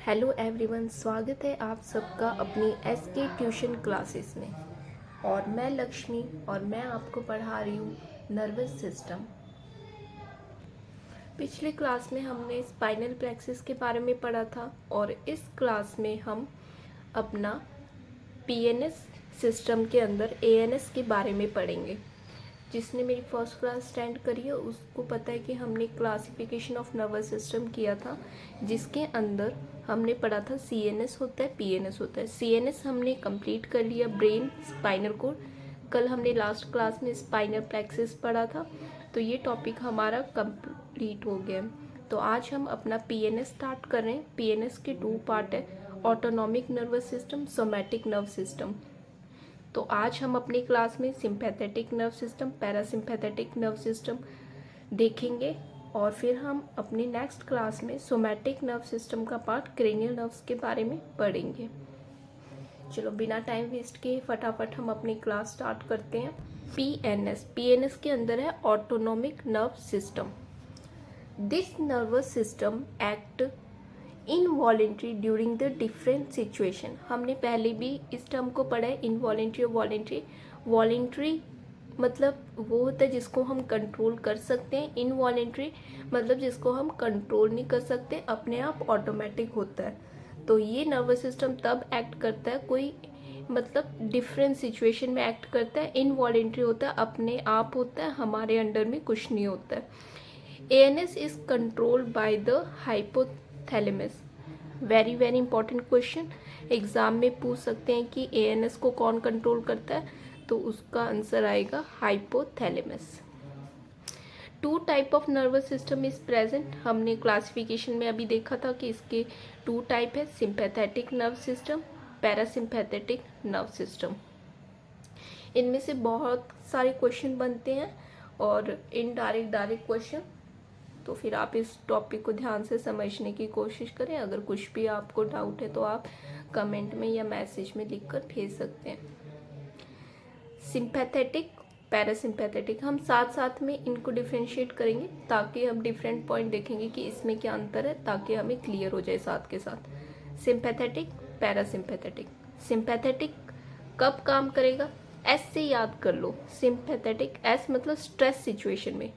Hello everyone, स्वागत है आप सबका अपनी एसके ट्यूशन क्लासेस में। और मैं लक्ष्मी और मैं आपको पढ़ा रही हूँ नर्वस सिस्टम। पिछले क्लास में हमने स्पाइनल प्लेक्सस के बारे में पढ़ा था और इस क्लास में हम अपना पीएनएस सिस्टम के अंदर एएनएस के बारे में पढ़ेंगे। जिसने मेरी फर्स्ट क्लास अटेंड करी है उसको पता है कि हमने क्लासिफिकेशन ऑफ नर्वस सिस्टम किया था, जिसके अंदर हमने पढ़ा था सीएनएस होता है, पीएनएस होता है। सीएनएस हमने कंप्लीट कर लिया, ब्रेन, स्पाइनल कोड। कल हमने लास्ट क्लास में स्पाइनल प्लेक्सस पढ़ा था, तो ये टॉपिक हमारा कंप्लीट हो गया। तो आज हम अपना पीएनएस स्टार्ट कर रहे हैं। पीएनएस के 2 पार्ट है, autonomic nervous system, somatic nerve system. तो आज हम अपनी क्लास में sympathetic nerve system, parasympathetic nerve system देखेंगे और फिर हम अपनी नेक्स्ट क्लास में सोमैटिक नर्व सिस्टम का पार्ट क्रेनियल नर्व्स के बारे में पढ़ेंगे। चलो बिना टाइम वेस्ट किए फटाफट हम अपनी क्लास स्टार्ट करते हैं। पीएनएस के अंदर है autonomic nerve system. This nervous system act involuntary during the different situation. हमने पहले भी इस टर्म को पढ़ा है, इनवॉलेंट्री और वॉलेंट्री। वॉलेंट्री मतलब वो होता है जिसको हम कंट्रोल कर सकते हैं, इनवॉलेंट्री मतलब जिसको हम कंट्रोल नहीं कर सकते, अपने आप ऑटोमेटिक होता है। तो ये नर्वस सिस्टम तब एक्ट करता है, कोई मतलब डिफरेंट सिचुएशन में एक्ट करता है। इनवॉलेंट्री होता है, अपने आप होता है, हमारे अंडर में कुछ नहीं होता है। ANS is controlled by the hypothalamus. Very very important question, exam में पूछ सकते हैं कि एएनएस को कौन कंट्रोल करता है, तो उसका आंसर आएगा hypothalamus. 2 type of nervous system is present. हमने क्लासिफिकेशन में अभी देखा था कि इसके 2 टाइप है, sympathetic nerve system, parasympathetic nerve system. इनमें से बहुत सारे क्वेश्चन बनते हैं और इनडायरेक्ट डायरेक्ट क्वेश्चन। तो फिर आप इस टॉपिक को ध्यान से समझने की कोशिश करें। अगर कुछ भी आपको डाउट है तो आप कमेंट में या मैसेज में लिखकर भेज सकते हैं। सिंपैथेटिक, पैरासिम्पैथेटिक, हम साथ साथ में इनको डिफ्रेंशिएट करेंगे ताकि हम डिफरेंट पॉइंट देखेंगे कि इसमें क्या अंतर है, ताकि हमें क्लियर हो जाए साथ के साथ। Sympathetic, parasympathetic. सिंपैथेटिक कब काम करेगा, एस से याद कर लो। सिंपैथेटिक, एस मतलब स्ट्रेस सिचुएशन में,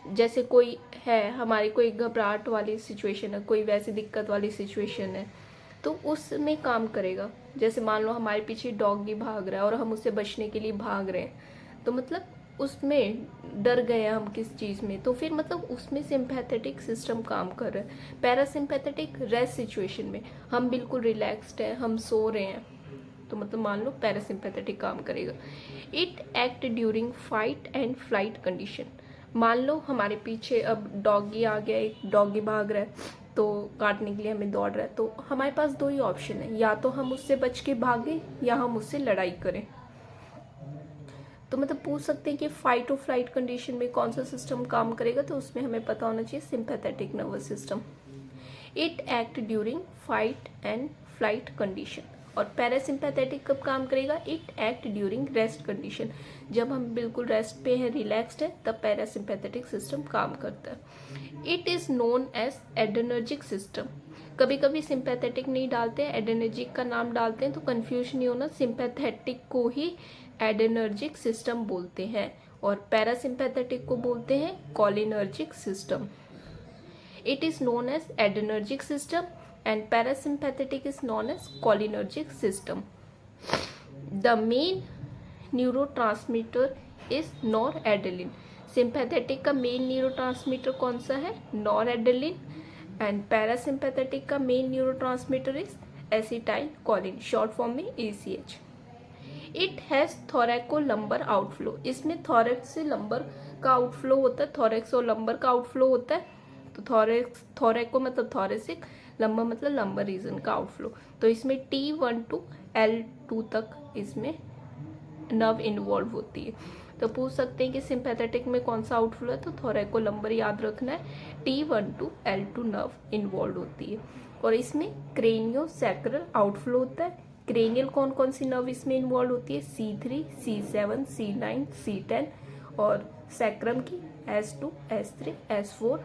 जैसे कोई है हमारी कोई घबराहट वाली सिचुएशन है, कोई वैसी दिक्कत वाली सिचुएशन है, तो उसमें काम करेगा। जैसे मान लो हमारे पीछे डॉगी भाग रहा है और हम उससे बचने के लिए भाग रहे हैं, तो मतलब उसमें डर गए हैं हम किस चीज़ में, तो फिर मतलब उसमें सिंपैथेटिक सिस्टम काम कर रहा है। पैरासिम्पैथेटिक, रेस्ट सिचुएशन में हम बिल्कुल रिलैक्स्ड हैं, हम सो रहे हैं, तो मतलब मान लो पैरासिम्पैथेटिक काम करेगा। It act during fight and flight condition. मान लो हमारे पीछे अब डॉगी आ गया, एक डॉगी भाग रहा है, तो काटने के लिए हमें दौड़ रहा है, तो हमारे पास 2 ही ऑप्शन है, या तो हम उससे बच के भागें या हम उससे लड़ाई करें। तो मतलब पूछ सकते हैं कि फाइट और फ्लाइट कंडीशन में कौन सा सिस्टम काम करेगा, तो उसमें हमें पता होना चाहिए sympathetic nervous system. It act during fight and flight condition. और पैरासिम्पैथेटिक कब काम करेगा, it act during rest condition. जब हम बिल्कुल रेस्ट पे हैं, रिलैक्स्ड है, तब पैरासिम्पैथेटिक सिस्टम काम करता है। It is known as adrenergic system. कभी कभी सिंपैथेटिक नहीं डालते हैं, एड्रेनर्जिक का नाम डालते हैं, तो कंफ्यूज नहीं होना, सिंपैथेटिक को ही एड्रेनर्जिक सिस्टम बोलते हैं और पैरासिम्पैथेटिक को बोलते हैं cholinergic system. It is known as adrenergic system and parasympathetic is known as cholinergic system. The main neurotransmitter is noradrenaline. Sympathetic का main neurotransmitter कौन सा है, noradrenaline, and parasympathetic का main neurotransmitter is acetylcholine, short form में ACH. It has thoracolumbar outflow. इसमें thorax से lumbar का outflow होता है, thorax और lumbar का आउटफ्लो होता है। तो थोरैको मतलब थोरेसिक, लंबा मतलब लंबर रीजन का आउटफ्लो। तो इसमें T1 to L2 तक इसमें नर्व इन्वॉल्व होती है। तो पूछ सकते हैं कि सिंपैथेटिक में कौन सा आउटफ्लो है, तो थोरैको लंबर याद रखना है, T1 to L2 nerve involve होती है। और इसमें क्रेनियो सैक्रल आउटफ्लो होता है। क्रेनियल कौन कौन सी नर्व इसमें इन्वॉल्व होती है, C3, C7, C9, C10, और सैक्रम की S2, S3, S4,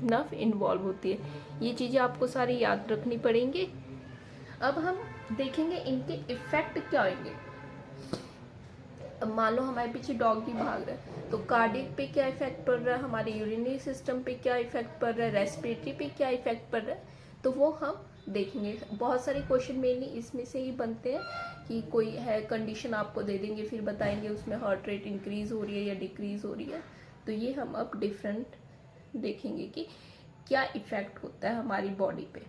nerve involve होती है। ये चीज़ें आपको सारी याद रखनी पड़ेंगी। अब हम देखेंगे इनके इफेक्ट क्या होंगे। अब मान लो हमारे पीछे डॉगी भाग रहा है, तो कार्डियक पे क्या इफेक्ट पड़ रहा है, हमारे यूरिनरी सिस्टम पे क्या इफेक्ट पड़ रहा है, रेस्पिरेटरी पे क्या इफेक्ट पड़ रहा है, तो वो हम देखेंगे। बहुत सारे क्वेश्चन मेनली इसमें से ही बनते हैं कि कोई है कंडीशन आपको दे देंगे, फिर बताएंगे उसमें हार्ट रेट इंक्रीज हो रही है या डिक्रीज हो रही है। तो ये हम अब डिफरेंट देखेंगे कि क्या इफेक्ट होता है हमारी बॉडी पे।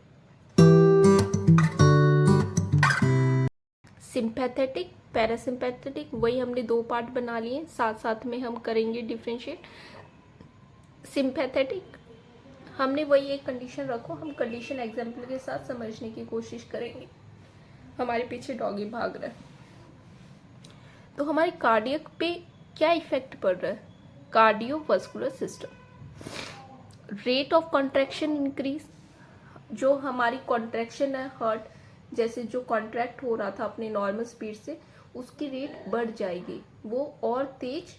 सिंपैथेटिक, पैरासिम्पैथेटिक, वही हमने दो पार्ट बना लिए, साथ साथ में हम करेंगे डिफरेंशिएट। सिंपैथेटिक हमने वही एक कंडीशन रखो, हम कंडीशन एग्जाम्पल के साथ समझने की कोशिश करेंगे। हमारे पीछे डॉगी भाग रहा है, तो हमारे कार्डियक पे क्या इफेक्ट पड़ रहा है, cardiovascular system, rate of contraction increase, जो हमारी कॉन्ट्रैक्शन है हार्ट, जैसे जो कॉन्ट्रैक्ट हो रहा था अपने नॉर्मल स्पीड से, उसकी रेट बढ़ जाएगी, वो और तेज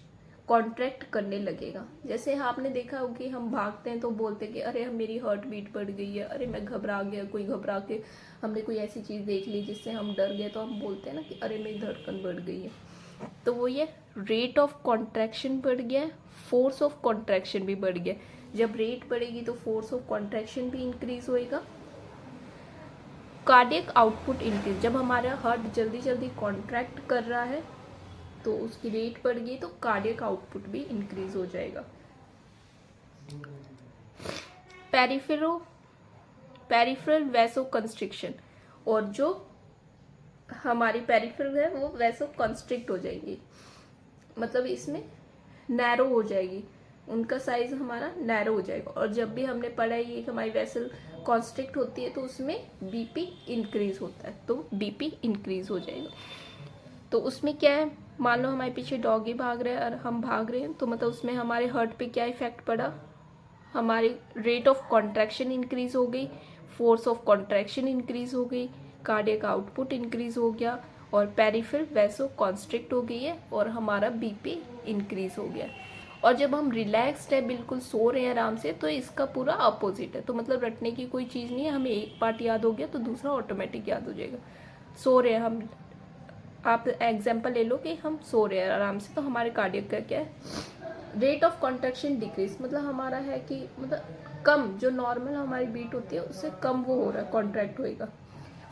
कॉन्ट्रैक्ट करने लगेगा। जैसे आपने देखा हो कि हम भागते हैं तो बोलते हैं कि अरे मेरी हार्ट बीट बढ़ गई है, अरे मैं घबरा गया, कोई घबरा के हमने कोई ऐसी चीज़ देख ली जिससे हम डर गए, तो हम बोलते हैं ना कि अरे मेरी धड़कन बढ़ गई है। तो वो ये रेट ऑफ कॉन्ट्रैक्शन बढ़ गया है, फोर्स ऑफ कॉन्ट्रैक्शन भी बढ़ गया। जब रेट बढ़ेगी तो फोर्स ऑफ कॉन्ट्रैक्शन भी इंक्रीज होएगा। कार्डियक आउटपुट इंक्रीज, जब हमारा हार्ट जल्दी जल्दी कॉन्ट्रैक्ट कर रहा है तो उसकी रेट बढ़ गई, तो कार्डियक आउटपुट भी इंक्रीज हो जाएगा। पेरिफेरल वैसो कंस्ट्रिक्शन, और जो हमारी पेरिफेरल है वो वैसो कंस्ट्रिक्ट हो जाएंगी, मतलब इसमें नैरो हो जाएगी, उनका साइज हमारा नैरो हो जाएगा। और जब भी हमने पढ़ा है कि हमारी वेसल कॉन्स्ट्रिक्ट होती है तो उसमें बीपी इंक्रीज होता है, तो बीपी इंक्रीज हो जाएगा। तो उसमें क्या है, मान लो हमारे पीछे डॉगी भाग रहा है और हम भाग रहे हैं, तो मतलब उसमें हमारे हार्ट पे क्या इफेक्ट पड़ा, हमारी रेट ऑफ कॉन्ट्रैक्शन इंक्रीज हो गई, फोर्स ऑफ कॉन्ट्रैक्शन इंक्रीज हो गई, कार्डियक आउटपुट इंक्रीज हो गया, और पेरिफेरल वैसो कॉन्स्ट्रिक्ट हो गई है, और हमारा बीपी इंक्रीज हो गया। और जब हम रिलैक्स्ड है, बिल्कुल सो रहे हैं आराम से, तो इसका पूरा अपोजिट है। तो मतलब रटने की कोई चीज़ नहीं है, हमें एक पार्ट याद हो गया तो दूसरा ऑटोमेटिक याद हो जाएगा। सो रहे हैं हम, आप एग्जाम्पल ले लो कि हम सो रहे हैं आराम से, तो हमारे कार्डियक का क्या है, रेट ऑफ कॉन्ट्रैक्शन डिक्रीज, मतलब हमारा है कि मतलब कम, जो नॉर्मल हमारी बीट होती है उससे कम वो हो रहा है, कॉन्ट्रैक्ट होएगा।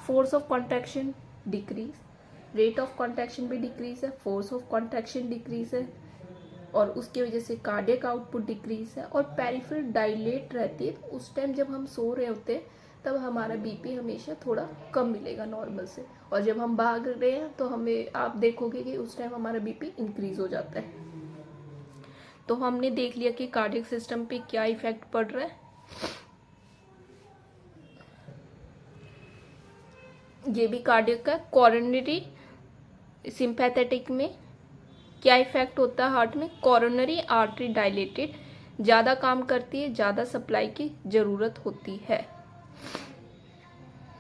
Force of contraction decrease, rate of contraction भी डिक्रीज है, फोर्स ऑफ कॉन्ट्रैक्शन डिक्रीज है, और उसकी वजह से कार्डियक आउटपुट डिक्रीज है। और पेरिफेरल डायलेट रहती है, तो उस टाइम जब हम सो रहे होते हैं तब हमारा बीपी हमेशा थोड़ा कम मिलेगा नॉर्मल से, और जब हम भाग रहे हैं तो हमें आप देखोगे कि उस टाइम हमारा बीपी इंक्रीज हो जाता है। तो हमने देख लिया कि कार्डियक सिस्टम पे क्या इफेक्ट पड़ रहा है। ये भी कार्डियक का। कोरोनरी सिंपैथेटिक में क्या इफेक्ट होता है हार्ट में, कोरोनरी आर्टरी डायलेटेड, ज़्यादा काम करती है, ज़्यादा सप्लाई की ज़रूरत होती है।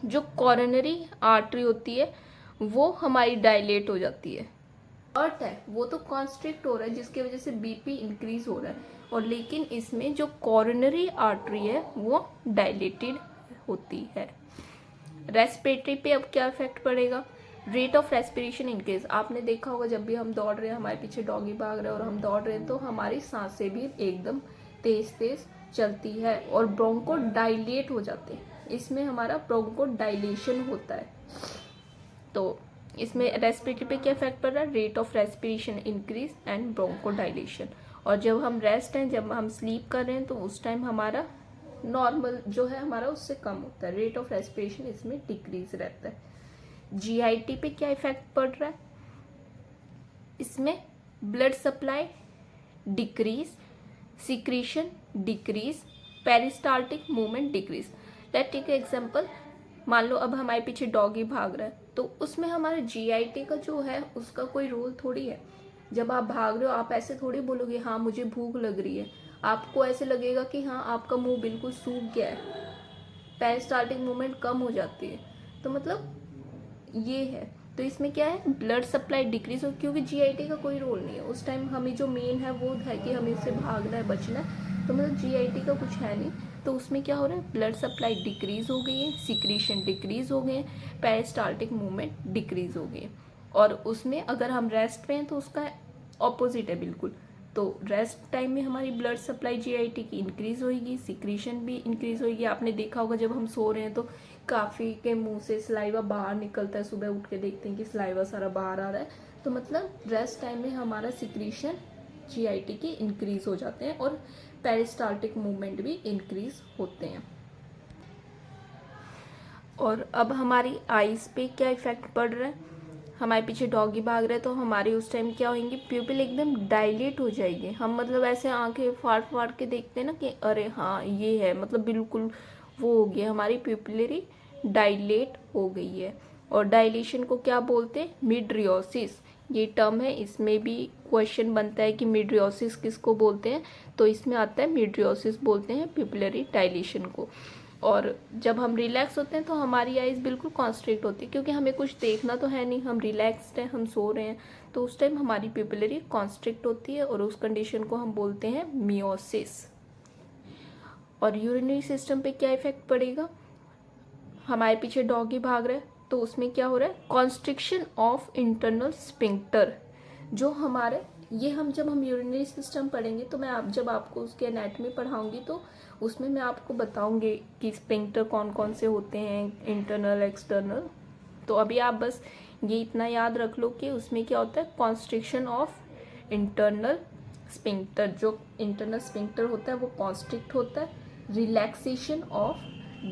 जो कोरोनरी आर्टरी होती है वो हमारी डायलेट हो जाती है। हार्ट है वो तो कॉन्स्ट्रिक्ट हो रहा है जिसकी वजह से बीपी इंक्रीज हो रहा है, और लेकिन इसमें जो कोरोनरी आर्टरी है वो डायलेटेड होती है। रेस्पिरेटरी पे अब क्या इफेक्ट पड़ेगा, रेट ऑफ रेस्पिरेशन इंक्रीज। आपने देखा होगा जब भी हम दौड़ रहे हैं, हमारे पीछे डॉगी भाग रहे हैं और हम दौड़ रहे हैं, तो हमारी सांसें भी एकदम तेज तेज चलती है और ब्रोंको डायलेट हो जाते हैं, इसमें हमारा ब्रोंको डायलेशन होता है। तो इसमें रेस्पिरेटरी पे क्या इफेक्ट पड़ रहा है, rate of respiration increase and bronchodilation. और जब हम रेस्ट हैं, जब हम स्लीप कर रहे हैं, तो उस टाइम हमारा नॉर्मल जो है हमारा उससे कम होता है, रेट ऑफ रेस्पिरेशन इसमें डिक्रीज रहता है। जीआईटी पे क्या इफेक्ट पड़ रहा है, इसमें blood supply decrease, secretion decrease, peristaltic movement decrease. Let's take example, मान लो अब हमारे पीछे डॉगी भाग रहा है, तो उसमें हमारे जीआईटी का जो है उसका कोई रोल थोड़ी है। जब आप भाग रहे हो आप ऐसे थोड़ी बोलोगे हाँ मुझे भूख लग रही है, आपको ऐसे लगेगा कि हाँ आपका मुंह बिल्कुल सूख गया है, पेरिस्टाल्टिक मूवमेंट कम हो जाती है। तो मतलब ये है, तो इसमें क्या है, ब्लड सप्लाई डिक्रीज हो, क्योंकि जीआईटी का कोई रोल नहीं है उस टाइम। हमें जो मेन है वो है कि हमें इससे भागना है, बचना है, तो मतलब जीआईटी का कुछ है नहीं। तो उसमें क्या हो रहा है, ब्लड सप्लाई डिक्रीज हो गई है, सिक्रीशन डिक्रीज हो गए हैं, पेरिस्टाल्टिक मूवमेंट डिक्रीज हो गई है। और उसमें अगर हम रेस्ट पे हैं तो उसका ऑपोजिट है बिल्कुल। तो रेस्ट टाइम में हमारी ब्लड सप्लाई जीआईटी की इंक्रीज होगी, सिक्रीशन भी इंक्रीज होगी। आपने देखा होगा जब हम सो रहे हैं तो काफ़ी के मुंह से सलाइवा बाहर निकलता है, सुबह उठ के देखते हैं कि सलाइवा सारा बाहर आ रहा है। तो मतलब रेस्ट टाइम में हमारा सिक्रीशन जीआईटी की इंक्रीज हो जाते हैं और पेरिस्टाल्टिक मूवमेंट भी इंक्रीज होते हैं। और अब हमारी आईज पे क्या इफेक्ट पड़ रहा है, हमारे पीछे डॉगी भाग रहा है तो हमारी उस टाइम क्या होंगी, प्यूपिल एकदम डायलेट हो जाएगी। हम मतलब ऐसे आंखें फाड़ फाड़ के देखते हैं ना कि अरे हाँ ये है, मतलब बिल्कुल वो हो गया, हमारी प्यूपिलरी डायलेट हो गई है। और डायलेशन को क्या बोलते हैं, मिड्रियोसिस, ये टर्म है। इसमें भी क्वेश्चन बनता है कि मिड्रियोसिस किसको बोलते हैं, तो इसमें आता है मिड्रियोसिस बोलते हैं प्यूपिलरी डायलेशन को। और जब हम रिलैक्स होते हैं तो हमारी आइज़ बिल्कुल कॉन्स्ट्रिक्ट होती है, क्योंकि हमें कुछ देखना तो है नहीं, हम रिलैक्सड हैं, हम सो रहे हैं। तो उस टाइम हमारी प्यूपिलरी कॉन्स्ट्रिक्ट होती है और उस कंडीशन को हम बोलते हैं मियोसिस। और यूरिनरी सिस्टम पे क्या इफेक्ट पड़ेगा, हमारे पीछे डॉगी भाग रहा है तो उसमें क्या हो रहा है, कॉन्स्ट्रिक्शन ऑफ इंटरनल स्पिंक्टर। जो हमारे ये हम जब हम यूरिनरी सिस्टम पढ़ेंगे तो मैं जब आपको उसके एनाटॉमी पढ़ाऊंगी तो उसमें मैं आपको बताऊंगी कि स्पिंक्टर कौन कौन से होते हैं, इंटरनल एक्सटर्नल। तो अभी आप बस ये इतना याद रख लो कि उसमें क्या होता है, कॉन्स्ट्रिक्शन ऑफ इंटरनल स्पिंक्टर। जो इंटरनल स्पिंक्टर होता है वो कॉन्स्ट्रिक्ट होता है। रिलैक्सेशन ऑफ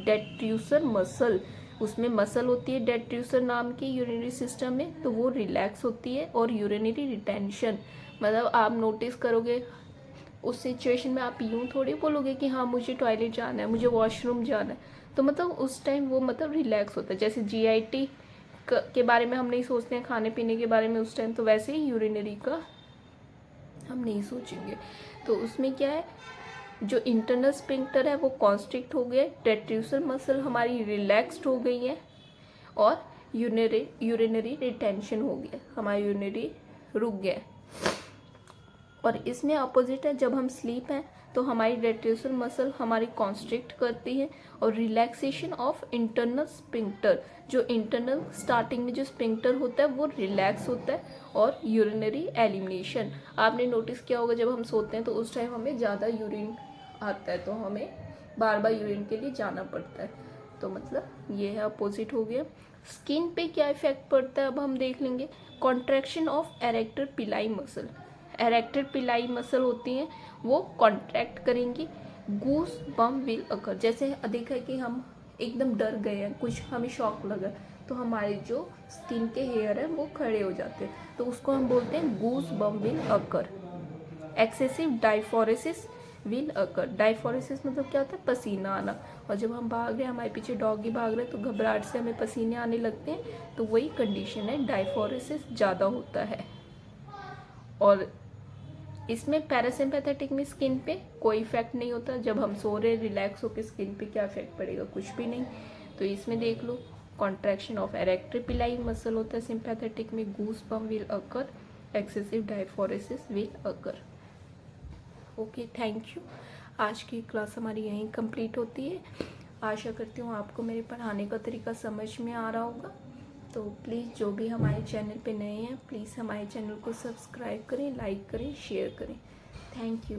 डेट्यूसर मसल, उसमें मसल होती है डेट्यूसर नाम की यूरिनरी सिस्टम में, तो वो रिलैक्स होती है। और यूरिनरी रिटेंशन, मतलब आप नोटिस करोगे उस सिचुएशन में आप यूं थोड़ी बोलोगे कि हाँ मुझे टॉयलेट जाना है, मुझे वॉशरूम जाना है, तो मतलब उस टाइम वो मतलब रिलैक्स होता है। जैसे जीआईटी के बारे में हम नहीं सोचते हैं, खाने पीने के बारे में उस टाइम, तो वैसे ही यूरिनरी का हम नहीं सोचेंगे। तो उसमें क्या है, जो इंटरनल स्पिंक्टर है वो कॉन्स्ट्रिक्ट हो गया, डेट्यूसर मसल हमारी रिलैक्स्ड हो गई है और यूरिनरी रिटेंशन हो गया, हमारा यूरिनरी रुक गया। और इसमें अपोजिट है, जब हम स्लीप हैं तो हमारी डेट्यूसर मसल हमारी कॉन्स्ट्रिक्ट करती है और रिलैक्सेशन ऑफ इंटरनल स्पिंक्टर, जो इंटरनल स्टार्टिंग में जो स्पिंक्टर होता है वो रिलैक्स होता है। और यूरिनरी एलिमिनेशन, आपने नोटिस किया होगा जब हम सोते हैं तो उस टाइम हमें ज़्यादा यूरिन आता है, तो हमें बार बार यूरिन के लिए जाना पड़ता है। तो मतलब ये है, अपोजिट हो गया। स्किन पे क्या इफेक्ट पड़ता है अब हम देख लेंगे, कॉन्ट्रैक्शन ऑफ एरेक्टर पिलाई मसल। एरेक्टर पिलाई मसल होती हैं वो कॉन्ट्रैक्ट करेंगी, गूस बम विल अकर। जैसे देखा है कि हम एकदम डर गए हैं, कुछ हमें शॉक लगा, तो हमारे जो स्किन के हेयर हैं वो खड़े हो जाते हैं, तो उसको हम बोलते हैं goose bomb will occur. Excessive diaphoresis will occur. Diaphoresis मतलब क्या होता है, पसीना आना। और जब हम भाग रहे हैं, हमारे पीछे डॉगी भाग रहे हैं, तो घबराहट से हमें पसीने आने लगते हैं, तो वही कंडीशन है, डायफोरेसिस ज़्यादा होता है। और इसमें पैरासिम्पैथेटिक में स्किन पे कोई इफेक्ट नहीं होता, जब हम सो रहे रिलैक्स होकर स्किन पे क्या इफेक्ट पड़ेगा, कुछ भी नहीं। तो इसमें देख लो, कॉन्ट्रैक्शन ऑफ एरेक्टर पिलाई मसल होता है सिंपैथेटिक में, goose bomb will occur, excessive diaphoresis will occur. Okay, thank you. आज की क्लास हमारी यहीं कंप्लीट होती है। आशा करती हूँ आपको मेरे पढ़ाने का तरीका समझ में आ रहा होगा। तो प्लीज़ जो भी हमारे चैनल पे नए हैं, प्लीज़ हमारे चैनल को सब्सक्राइब करें, लाइक करें, शेयर करें। Thank you.